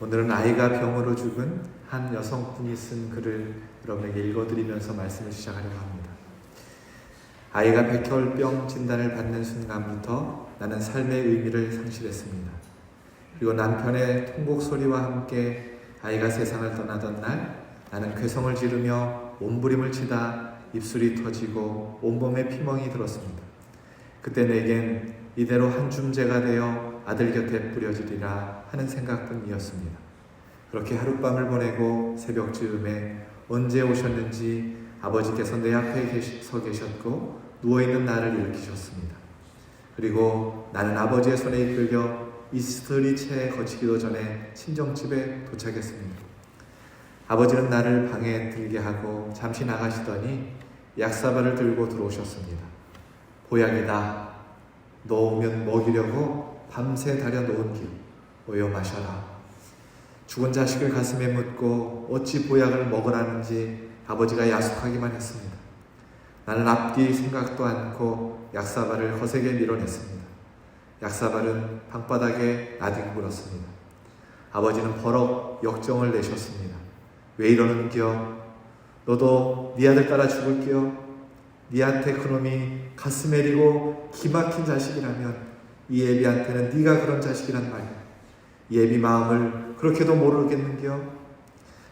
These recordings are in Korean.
오늘은 아이가 병으로 죽은 한 여성분이 쓴 글을 여러분에게 읽어드리면서 말씀을 시작하려고 합니다. 아이가 백혈병 진단을 받는 순간부터 나는 삶의 의미를 상실했습니다. 그리고 남편의 통곡 소리와 함께 아이가 세상을 떠나던 날, 나는 괴성을 지르며 몸부림을 치다 입술이 터지고 온몸에 피멍이 들었습니다. 그때 내겐 이대로 한 줌재가 되어 아들 곁에 뿌려지리라 하는 생각뿐이었습니다. 그렇게 하룻밤을 보내고 새벽쯤에 언제 오셨는지 아버지께서 내 앞에 서 계셨고 누워있는 나를 일으키셨습니다. 그리고 나는 아버지의 손에 이끌려 이스터리 채에 거치기도 전에 친정집에 도착했습니다. 아버지는 나를 방에 들게 하고 잠시 나가시더니 약사발을 들고 들어오셨습니다. 보약이다. 너 오면 먹이려고 밤새 다려놓은 길 모여 마셔라. 죽은 자식을 가슴에 묻고 어찌 보약을 먹으라는지 아버지가 야속하기만 했습니다. 나는 앞뒤 생각도 않고 약사발을 거세게 밀어냈습니다. 약사발은 방바닥에 나뒹굴었습니다. 아버지는 버럭 역정을 내셨습니다. 왜 이러는겨? 너도 네 아들 따라 죽을게요? 네한테 그놈이 가슴에 리고 기막힌 자식이라면 이 애비한테는 네가 그런 자식이란 말이야. 이 애비 마음을 그렇게도 모르겠는겨?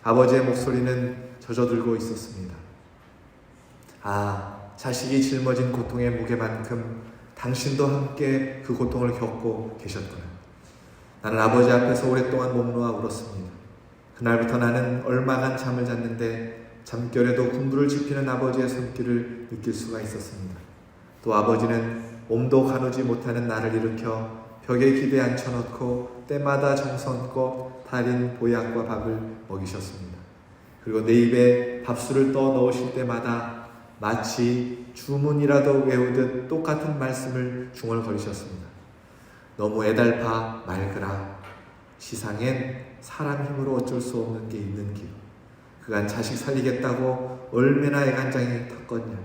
아버지의 목소리는 젖어들고 있었습니다. 아, 자식이 짊어진 고통의 무게만큼 당신도 함께 그 고통을 겪고 계셨구나. 나는 아버지 앞에서 오랫동안 몸 놓아 울었습니다. 그날부터 나는 얼마간 잠을 잤는데 잠결에도 군부를 지피는 아버지의 손길을 느낄 수가 있었습니다. 또 아버지는 몸도 가누지 못하는 나를 일으켜 벽에 기대 앉혀놓고 때마다 정성껏 달인 보약과 밥을 먹이셨습니다. 그리고 내 입에 밥술을 떠 넣으실 때마다 마치 주문이라도 외우듯 똑같은 말씀을 중얼거리셨습니다. 너무 애달파 말거라. 시상엔 사람 힘으로 어쩔 수 없는 게 있는 길. 그간 자식 살리겠다고 얼마나 애간장이 탔겠냐.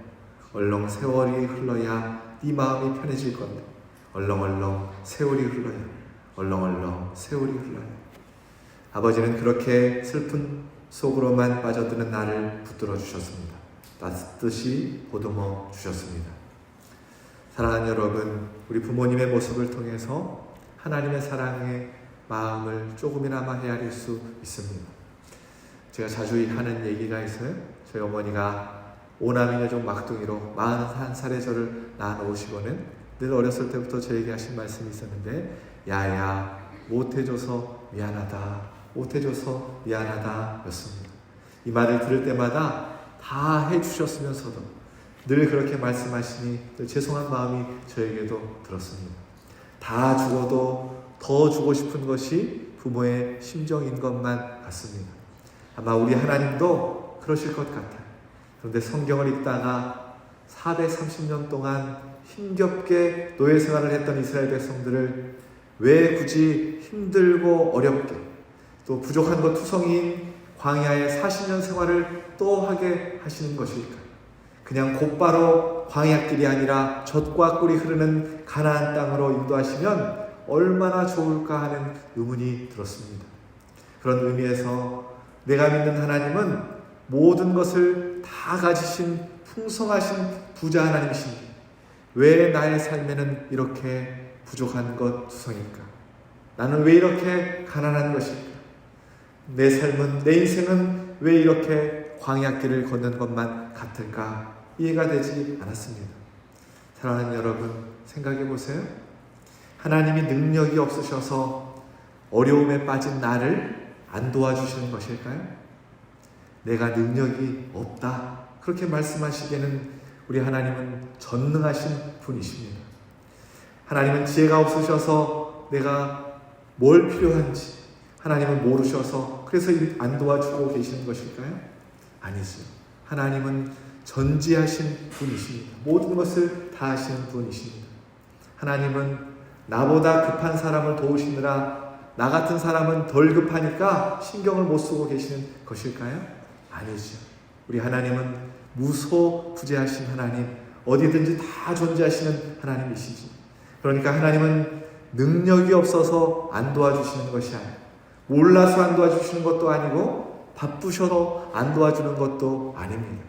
얼렁 세월이 흘러야 네 마음이 편해질 건데 얼렁얼렁 세월이 흘러야 얼렁얼렁 세월이 흘러야. 아버지는 그렇게 슬픈 속으로만 빠져드는 나를 붙들어 주셨습니다. 따뜻이 보듬어 주셨습니다. 사랑하는 여러분, 우리 부모님의 모습을 통해서 하나님의 사랑의 마음을 조금이나마 헤아릴 수 있습니다. 제가 자주 하는 얘기가 있어요. 저희 어머니가 오남이녀종 막둥이로 41살에 저를 낳아놓으시고는 늘 어렸을 때부터 저에게 하신 말씀이 있었는데, 야야 못해줘서 미안하다, 못해줘서 미안하다 였습니다. 이 말을 들을 때마다 다 해주셨으면서도 늘 그렇게 말씀하시니 죄송한 마음이 저에게도 들었습니다. 다 죽어도 더 주고 싶은 것이 부모의 심정인 것만 같습니다. 아마 우리 하나님도 그러실 것 같아요. 그런데 성경을 읽다가 430년 동안 힘겹게 노예 생활을 했던 이스라엘 백성들을 왜 굳이 힘들고 어렵게 또 부족한 것 투성이인 광야의 40년 생활을 또 하게 하시는 것일까? 그냥 곧바로 광야길이 아니라 젖과 꿀이 흐르는 가나안 땅으로 인도하시면 얼마나 좋을까 하는 의문이 들었습니다. 그런 의미에서 내가 믿는 하나님은 모든 것을 다 가지신 풍성하신 부자 하나님이신데 왜 나의 삶에는 이렇게 부족한 것 투성일까? 나는 왜 이렇게 가난한 것일까? 내 삶은, 내 인생은 왜 이렇게 광야길을 걷는 것만 같을까? 이해가 되지 않았습니다. 사랑하는 여러분, 생각해 보세요. 하나님이 능력이 없으셔서 어려움에 빠진 나를 안 도와주시는 것일까요? 내가 능력이 없다, 그렇게 말씀하시기에는 우리 하나님은 전능하신 분이십니다. 하나님은 지혜가 없으셔서 내가 뭘 필요한지 하나님은 모르셔서 그래서 안 도와주고 계시는 것일까요? 아니죠. 하나님은 전지하신 분이십니다. 모든 것을 다 하시는 분이십니다. 하나님은 나보다 급한 사람을 도우시느라 나 같은 사람은 덜 급하니까 신경을 못 쓰고 계시는 것일까요? 아니죠. 우리 하나님은 무소부재하신 하나님, 어디든지 다 존재하시는 하나님이시지. 그러니까 하나님은 능력이 없어서 안 도와주시는 것이 아니라 몰라서 안 도와주시는 것도 아니고 바쁘셔서 안 도와주는 것도 아닙니다.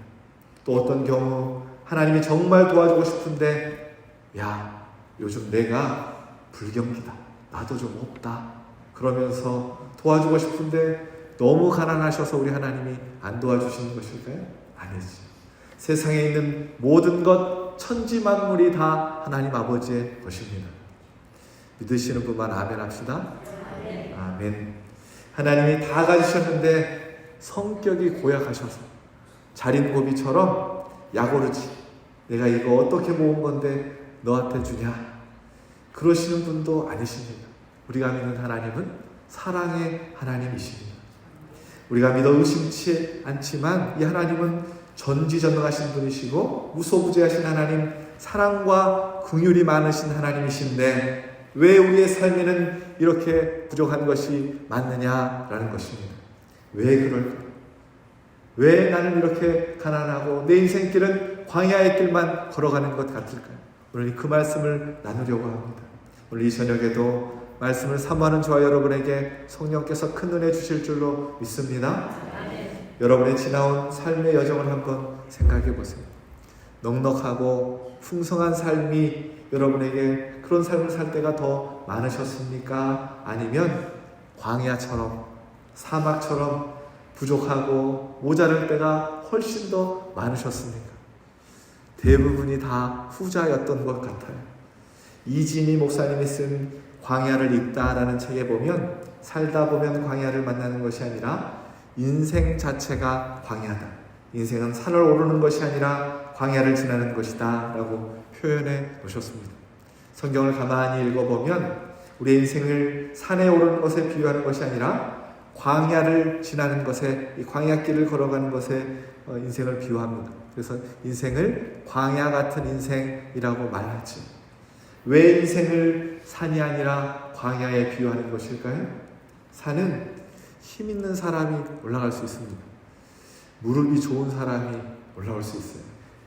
또 어떤 경우 하나님이 정말 도와주고 싶은데 야, 요즘 내가 불경기다. 나도 좀 없다. 그러면서 도와주고 싶은데 너무 가난하셔서 우리 하나님이 안 도와주시는 것일까요? 아니지. 세상에 있는 모든 것, 천지 만물이 다 하나님 아버지의 것입니다. 믿으시는 분만 아멘 합시다. 아멘. 하나님이 다 가지셨는데 성격이 고약하셔서 자린고비처럼 약오르지. 내가 이거 어떻게 모은 건데 너한테 주냐? 그러시는 분도 아니십니다. 우리가 믿는 하나님은 사랑의 하나님이십니다. 우리가 믿어 의심치 않지만 이 하나님은 전지전능하신 분이시고 무소부재하신 하나님, 사랑과 긍휼이 많으신 하나님이신데 왜 우리의 삶에는 이렇게 부족한 것이 많느냐라는 것입니다. 왜 그럴까? 왜 나는 이렇게 가난하고 내 인생길은 광야의 길만 걸어가는 것 같을까요? 오늘 그 말씀을 나누려고 합니다. 오늘 이 저녁에도 말씀을 사모하는 저와 여러분에게 성령께서 큰 은혜 주실 줄로 믿습니다. 여러분의 지나온 삶의 여정을 한번 생각해 보세요. 넉넉하고 풍성한 삶이 여러분에게 그런 삶을 살 때가 더 많으셨습니까? 아니면 광야처럼 사막처럼 부족하고 모자랄 때가 훨씬 더 많으셨습니까? 대부분이 다 후자였던 것 같아요. 이진희 목사님이 쓴 광야를 읽다라는 책에 보면 살다 보면 광야를 만나는 것이 아니라 인생 자체가 광야다. 인생은 산을 오르는 것이 아니라 광야를 지나는 것이다 라고 표현해 놓으셨습니다. 성경을 가만히 읽어보면 우리의 인생을 산에 오르는 것에 비유하는 것이 아니라 광야를 지나는 것에, 이 광야길을 걸어가는 것에 인생을 비유합니다. 그래서 인생을 광야 같은 인생이라고 말하지. 왜 인생을 산이 아니라 광야에 비유하는 것일까요? 산은 힘 있는 사람이 올라갈 수 있습니다. 무릎이 좋은 사람이 올라올 수 있어요.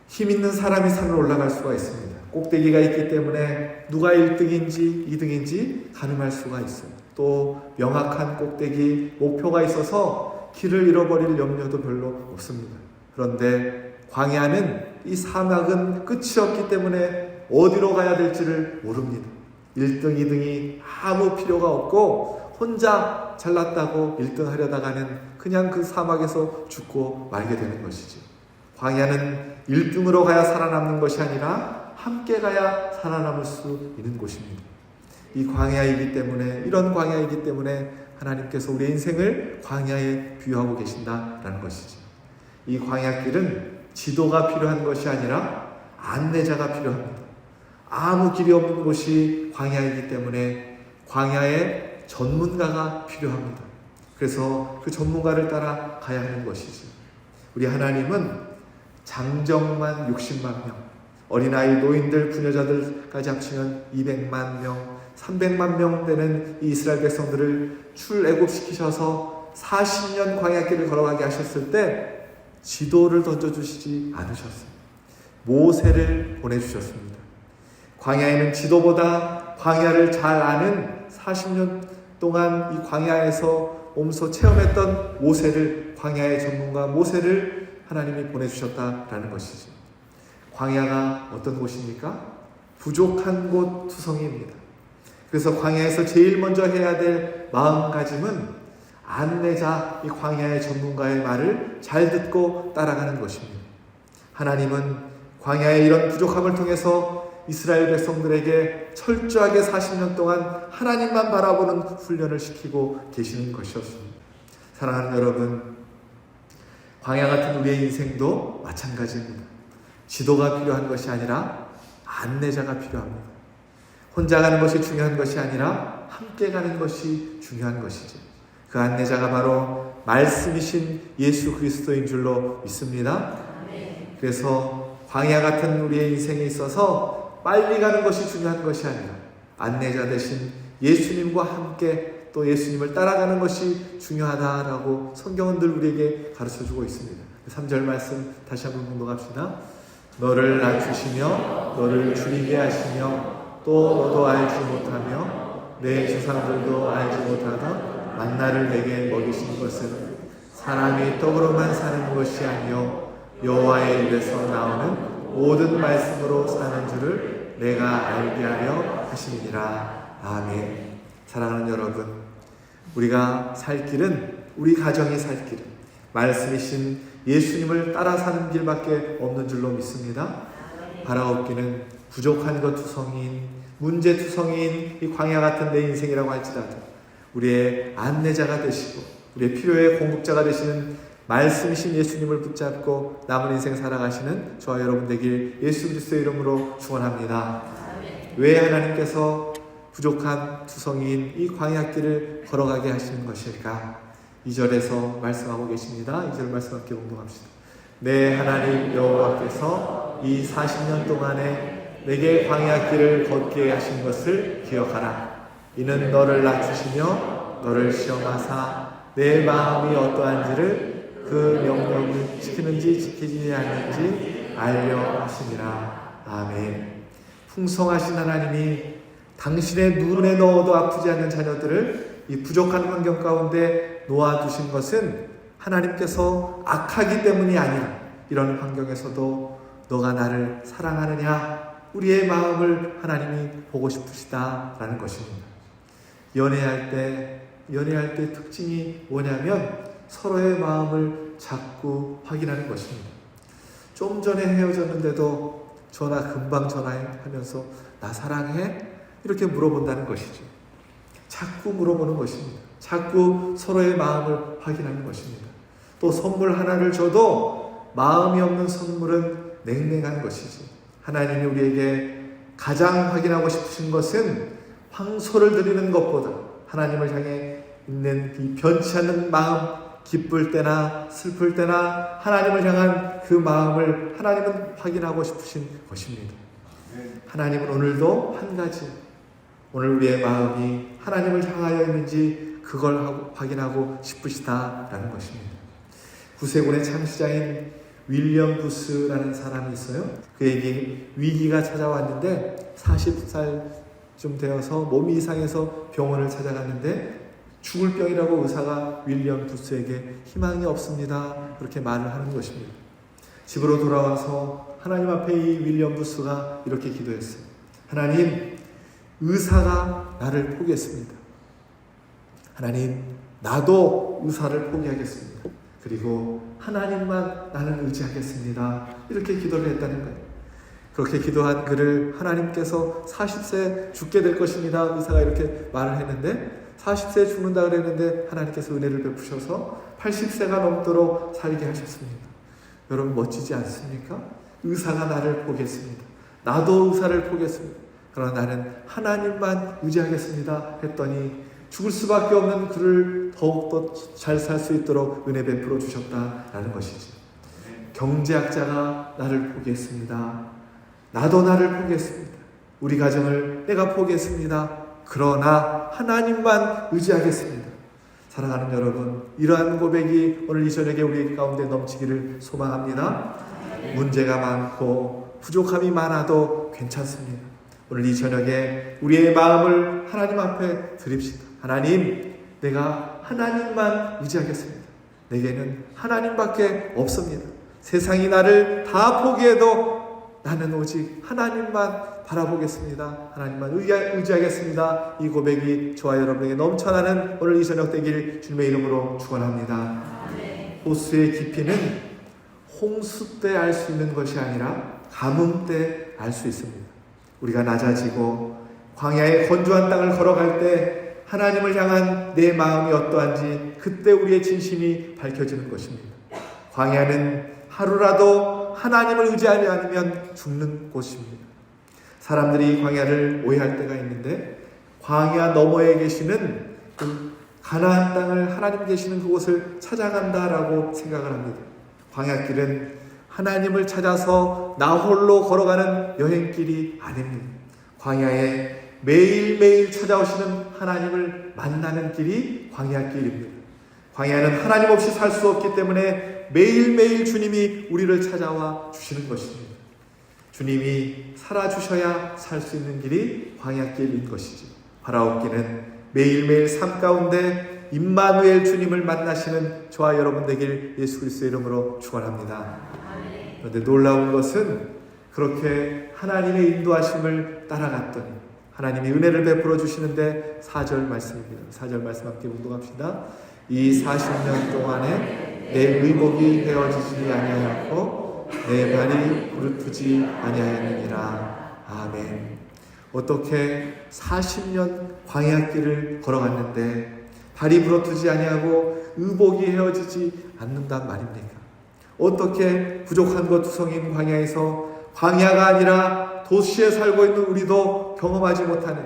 힘 있는 사람이 산을 올라갈 수가 있습니다. 꼭대기가 있기 때문에 누가 1등인지 2등인지 가늠할 수가 있어요. 또 명확한 꼭대기, 목표가 있어서 길을 잃어버릴 염려도 별로 없습니다. 그런데 광야는, 이 사막은 끝이 없기 때문에 어디로 가야 될지를 모릅니다. 1등, 2등이 아무 필요가 없고 혼자 잘났다고 1등 하려다가는 그냥 그 사막에서 죽고 말게 되는 것이죠. 광야는 1등으로 가야 살아남는 것이 아니라 함께 가야 살아남을 수 있는 곳입니다. 이 광야이기 때문에, 이런 광야이기 때문에 하나님께서 우리의 인생을 광야에 비유하고 계신다라는 것이죠. 이 광야길은 지도가 필요한 것이 아니라 안내자가 필요합니다. 아무 길이 없는 곳이 광야이기 때문에 광야에 전문가가 필요합니다. 그래서 그 전문가를 따라 가야 하는 것이죠. 우리 하나님은 장정만 60만 명, 어린아이, 노인들, 부녀자들까지 합치면 200만 명, 300만 명 되는 이 이스라엘 백성들을 출애굽시키셔서 40년 광야길을 걸어가게 하셨을 때 지도를 던져주시지 않으셨습니다. 모세를 보내주셨습니다. 광야에는 지도보다 광야를 잘 아는 40년 동안 이 광야에서 몸소 체험했던 모세를, 광야의 전문가 모세를 하나님이 보내주셨다라는 것이죠. 광야가 어떤 곳입니까? 부족한 곳 투성이입니다. 그래서 광야에서 제일 먼저 해야 될 마음가짐은 안내자, 이 광야의 전문가의 말을 잘 듣고 따라가는 것입니다. 하나님은 광야의 이런 부족함을 통해서 이스라엘 백성들에게 철저하게 40년 동안 하나님만 바라보는 훈련을 시키고 계시는 것이었습니다. 사랑하는 여러분, 광야 같은 우리의 인생도 마찬가지입니다. 지도가 필요한 것이 아니라 안내자가 필요합니다. 혼자 가는 것이 중요한 것이 아니라 함께 가는 것이 중요한 것이죠. 그 안내자가 바로 말씀이신 예수 그리스도인 줄로 믿습니다. 그래서 광야 같은 우리의 인생에 있어서 빨리 가는 것이 중요한 것이 아니라 안내자 대신 예수님과 함께 또 예수님을 따라가는 것이 중요하다라고 성경은 늘 우리에게 가르쳐주고 있습니다. 3절 말씀 다시 한번 공독합시다. 너를 낮추시며 너를 줄이게 하시며 또 너도 알지 못하며 내 조상들도 알지 못하던 만나를 내게 먹이신 것은 사람이 떡으로만 사는 것이 아니요 여호와의 입에서 나오는 모든 말씀으로 사는 줄을 내가 알게 하려 하심이니라. 아멘. 사랑하는 여러분, 우리가 살 길은, 우리 가정이 살 길은 말씀이신 예수님을 따라 사는 길밖에 없는 줄로 믿습니다. 바라옵기는 부족한 것 투성이인, 문제 투성이인 이 광야 같은 내 인생이라고 할지라도 우리의 안내자가 되시고 우리의 필요의 공급자가 되시는 말씀이신 예수님을 붙잡고 남은 인생 살아가시는 저와 여러분 되길 예수 그리스도의 이름으로 축원합니다. 왜 하나님께서 부족한 투성이인 이 광야길을 걸어가게 하시는 것일까? 2절에서 말씀하고 계십니다. 2절 말씀 함께 공동합시다. 내 하나님 여호와께서 이 40년 동안에 내게 광야길을 걷게 하신 것을 기억하라. 이는 너를 낮추시며 너를 시험하사 내 마음이 어떠한지를 그 명령을 지키는지 지키지 않는지 알려 하심이라. 아멘. 풍성하신 하나님이 당신의 눈에 넣어도 아프지 않는 자녀들을 이 부족한 환경 가운데 놓아두신 것은 하나님께서 악하기 때문이 아니라 이런 환경에서도 너가 나를 사랑하느냐, 우리의 마음을 하나님이 보고 싶으시다라는 것입니다. 연애할 때 특징이 뭐냐면 서로의 마음을 자꾸 확인하는 것입니다. 좀 전에 헤어졌는데도 금방 전화하면서 나 사랑해? 이렇게 물어본다는 것이죠. 자꾸 물어보는 것입니다. 자꾸 서로의 마음을 확인하는 것입니다. 또 선물 하나를 줘도 마음이 없는 선물은 냉랭한 것이지. 하나님이 우리에게 가장 확인하고 싶으신 것은 황소를 드리는 것보다 하나님을 향해 있는 이 변치 않는 마음, 기쁠 때나 슬플 때나 하나님을 향한 그 마음을 하나님은 확인하고 싶으신 것입니다. 하나님은 오늘도 한 가지, 오늘 우리의 마음이 하나님을 향하여 있는지 그걸 확인하고 싶으시다라는 것입니다. 구세군의 창시자인 윌리엄 부스라는 사람이 있어요. 그에게 위기가 찾아왔는데 40살쯤 되어서 몸이 이상해서 병원을 찾아갔는데 죽을 병이라고 의사가 윌리엄 부스에게 희망이 없습니다, 그렇게 말을 하는 것입니다. 집으로 돌아와서 하나님 앞에 이 윌리엄 부스가 이렇게 기도했어요. 하나님, 의사가 나를 포기했습니다. 하나님, 나도 의사를 포기하겠습니다. 그리고 하나님만 나는 의지하겠습니다. 이렇게 기도를 했다는 거예요. 그렇게 기도한 그를 하나님께서 40세 죽게 될 것입니다, 의사가 이렇게 말을 했는데 40세에 죽는다 그랬는데 하나님께서 은혜를 베푸셔서 80세가 넘도록 살게 하셨습니다. 여러분 멋지지 않습니까? 의사가 나를 포기했습니다. 나도 의사를 포기했습니다. 그러나 나는 하나님만 의지하겠습니다 했더니 죽을 수밖에 없는 그를 더욱더 잘 살 수 있도록 은혜 베풀어 주셨다라는 것이지. 경제학자가 나를 포기했습니다. 나도 나를 포기했습니다. 우리 가정을 내가 포기했습니다. 그러나 하나님만 의지하겠습니다. 사랑하는 여러분, 이러한 고백이 오늘 이 저녁에 우리 가운데 넘치기를 소망합니다. 문제가 많고 부족함이 많아도 괜찮습니다. 오늘 이 저녁에 우리의 마음을 하나님 앞에 드립시다. 하나님, 내가 하나님만 의지하겠습니다. 내게는 하나님밖에 없습니다. 세상이 나를 다 포기해도 나는 오직 하나님만 바라보겠습니다. 하나님만 의지하겠습니다. 이 고백이 저와 여러분에게 넘쳐나는 오늘 이 저녁 되길 주님의 이름으로 축원합니다. 호수의 깊이는 홍수 때 알 수 있는 것이 아니라 가뭄 때 알 수 있습니다. 우리가 낮아지고 광야의 건조한 땅을 걸어갈 때 하나님을 향한 내 마음이 어떠한지 그때 우리의 진심이 밝혀지는 것입니다. 광야는 하루라도 하나님을 의지하지 않으면 죽는 곳입니다. 사람들이 광야를 오해할 때가 있는데 광야 너머에 계시는 그 가나안 땅을 하나님 계시는 그곳을 찾아간다라고 생각을 합니다. 광야길은 하나님을 찾아서 나 홀로 걸어가는 여행길이 아닙니다. 광야에 매일매일 찾아오시는 하나님을 만나는 길이 광야길입니다. 광야는 하나님 없이 살 수 없기 때문에 매일매일 주님이 우리를 찾아와 주시는 것입니다. 주님이 살아주셔야 살 수 있는 길이 광야길인 것이지. 바라옵기는 매일매일 삶 가운데 임마누엘 주님을 만나시는 저와 여러분 되길 예수 그리스도의 이름으로 축원합니다. 그런데 놀라운 것은 그렇게 하나님의 인도하심을 따라갔더니 하나님이 은혜를 베풀어 주시는데 4절 말씀입니다. 4절 말씀 함께 공독합시다. 이 40년 동안에 내 의복이 헤어지지 아니하였고 내 발이 부르트지 아니하였느니라. 아멘. 어떻게 40년 광야길을 걸어갔는데 발이 부러뜨지 아니하고 의복이 헤어지지 않는단 말입니까? 어떻게 부족한 것 투성인 광야에서 광야가 아니라 도시에 살고 있는 우리도 경험하지 못하는,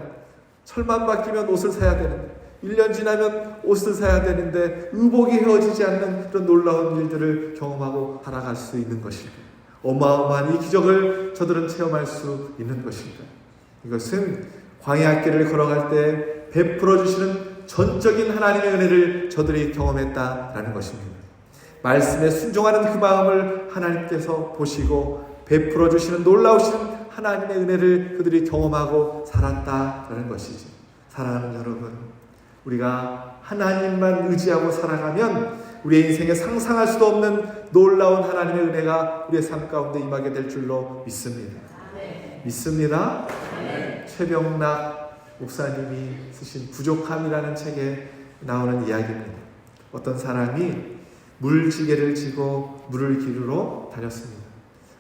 철만 바뀌면 옷을 사야 되는데 1년 지나면 옷을 사야 되는데 의복이 헤어지지 않는 그런 놀라운 일들을 경험하고 살아갈 수 있는 것일까? 어마어마한 이 기적을 저들은 체험할 수 있는 것일까? 이것은 광야길을 걸어갈 때 베풀어 주시는 전적인 하나님의 은혜를 저들이 경험했다라는 것입니다. 말씀에 순종하는 그 마음을 하나님께서 보시고 베풀어 주시는 놀라우신 하나님의 은혜를 그들이 경험하고 살았다라는 것이죠. 사랑하는 여러분, 우리가 하나님만 의지하고 살아가면 우리의 인생에 상상할 수도 없는 놀라운 하나님의 은혜가 우리의 삶 가운데 임하게 될 줄로 믿습니다. 믿습니다. 최병락 목사님이 쓰신 부족함이라는 책에 나오는 이야기입니다. 어떤 사람이 물지개를 지고 물을 기르러 다녔습니다.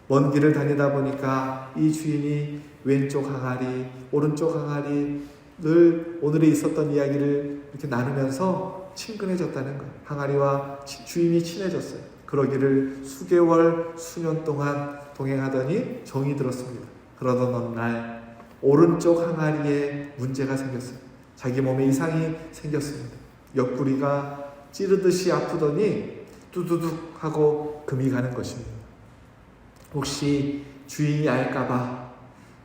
먼 길을 다니다 보니까 이 주인이 왼쪽 항아리, 오른쪽 항아리 늘 오늘에 있었던 이야기를 이렇게 나누면서 친근해졌다는 거예요. 항아리와 주인이 친해졌어요. 그러기를 수개월, 수년 동안 동행하더니 정이 들었습니다. 그러던 어느 날 오른쪽 항아리에 문제가 생겼어요. 자기 몸에 이상이 생겼습니다. 옆구리가 찌르듯이 아프더니 뚜두둑 하고 금이 가는 것입니다. 혹시 주인이 알까봐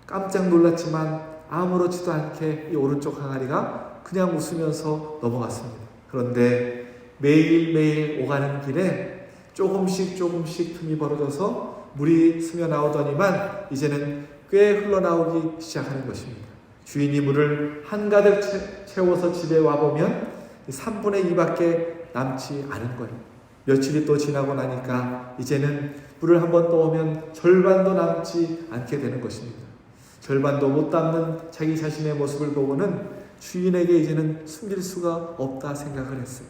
깜짝 놀랐지만 아무렇지도 않게 이 오른쪽 항아리가 그냥 웃으면서 넘어갔습니다. 그런데 매일매일 오가는 길에 조금씩 틈이 벌어져서 물이 스며 나오더니만 이제는 꽤 흘러나오기 시작하는 것입니다. 주인이 물을 한가득 채워서 집에 와보면 3분의 2밖에 남지 않은 거예요. 며칠이 또 지나고 나니까 이제는 물을 한번 떠오면 절반도 남지 않게 되는 것입니다. 절반도 못 담는 자기 자신의 모습을 보고는 주인에게 이제는 숨길 수가 없다 생각을 했어요.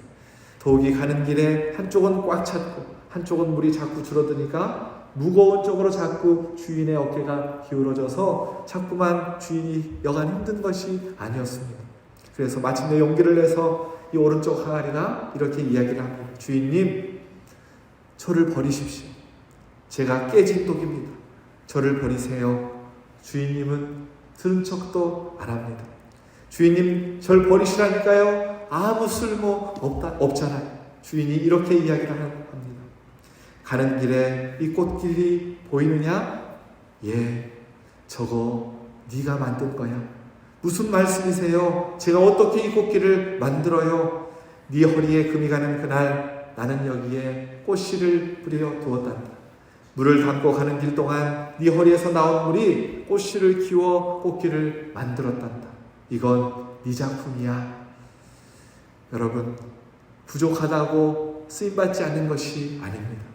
더욱이 가는 길에 한쪽은 꽉 찼고 한쪽은 물이 자꾸 줄어드니까 무거운 쪽으로 자꾸 주인의 어깨가 기울어져서 자꾸만 주인이 여간 힘든 것이 아니었습니다. 그래서 마침내 용기를 내서 이 오른쪽 항아리가 이렇게 이야기를 합니다. 주인님, 저를 버리십시오. 제가 깨진 독입니다. 저를 버리세요. 주인님은 들은 척도 안 합니다. 주인님, 절 버리시라니까요. 아무 쓸모 없잖아요. 주인이 이렇게 이야기를 합니다. 가는 길에 이 꽃길이 보이느냐? 예, 저거 네가 만든 거야. 무슨 말씀이세요? 제가 어떻게 이 꽃길을 만들어요? 네 허리에 금이 가는 그날 나는 여기에 꽃씨를 뿌려 두었단다. 물을 담고 가는 길 동안 네 허리에서 나온 물이 꽃씨를 키워 꽃길을 만들었단다. 이건 네 작품이야. 여러분, 부족하다고 쓰임받지 않는 것이 아닙니다.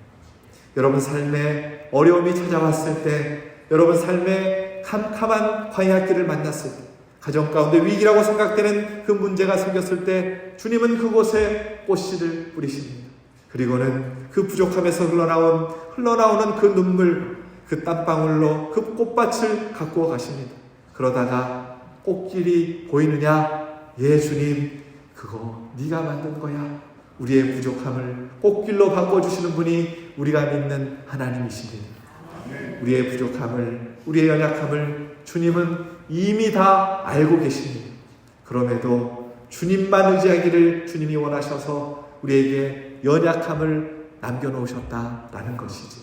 여러분 삶에 어려움이 찾아왔을 때, 여러분 삶에 캄캄한 광야길을 만났을 때, 가정 가운데 위기라고 생각되는 그 문제가 생겼을 때 주님은 그곳에 꽃씨를 뿌리십니다. 그리고는 그 부족함에서 흘러나오는 그 눈물, 그 땀방울로 그 꽃밭을 가꾸어 가십니다. 그러다가 꽃길이 보이느냐? 예, 주님, 그거 네가 만든 거야. 우리의 부족함을 꽃길로 바꿔주시는 분이 우리가 믿는 하나님이십니다. 우리의 부족함을, 우리의 연약함을 주님은 이미 다 알고 계십니다. 그럼에도 주님만 의지하기를 주님이 원하셔서 우리에게 연약함을 남겨놓으셨다라는 것이지.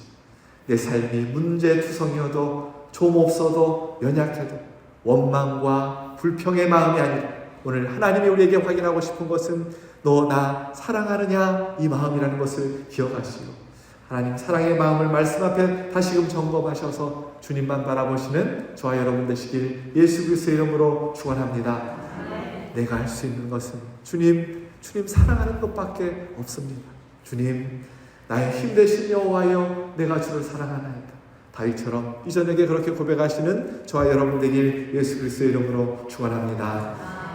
내 삶이 문제투성이어도 좀 없어도 연약해도 원망과 불평의 마음이 아니라 오늘 하나님이 우리에게 확인하고 싶은 것은 너 나 사랑하느냐 이 마음이라는 것을 기억하시오. 하나님 사랑의 마음을 말씀 앞에 다시금 점검하셔서 주님만 바라보시는 저와 여러분 되시길 예수 그리스도의 이름으로 축원합니다. 내가 할 수 있는 것은 주님 주님 사랑하는 것밖에 없습니다. 주님, 나의 힘 되신 여호와여, 내가 주를 사랑하나이다. 다윗처럼 이 저녁에 그렇게 고백하시는 저와 여러분 되길 예수 그리스도의 이름으로 축원합니다.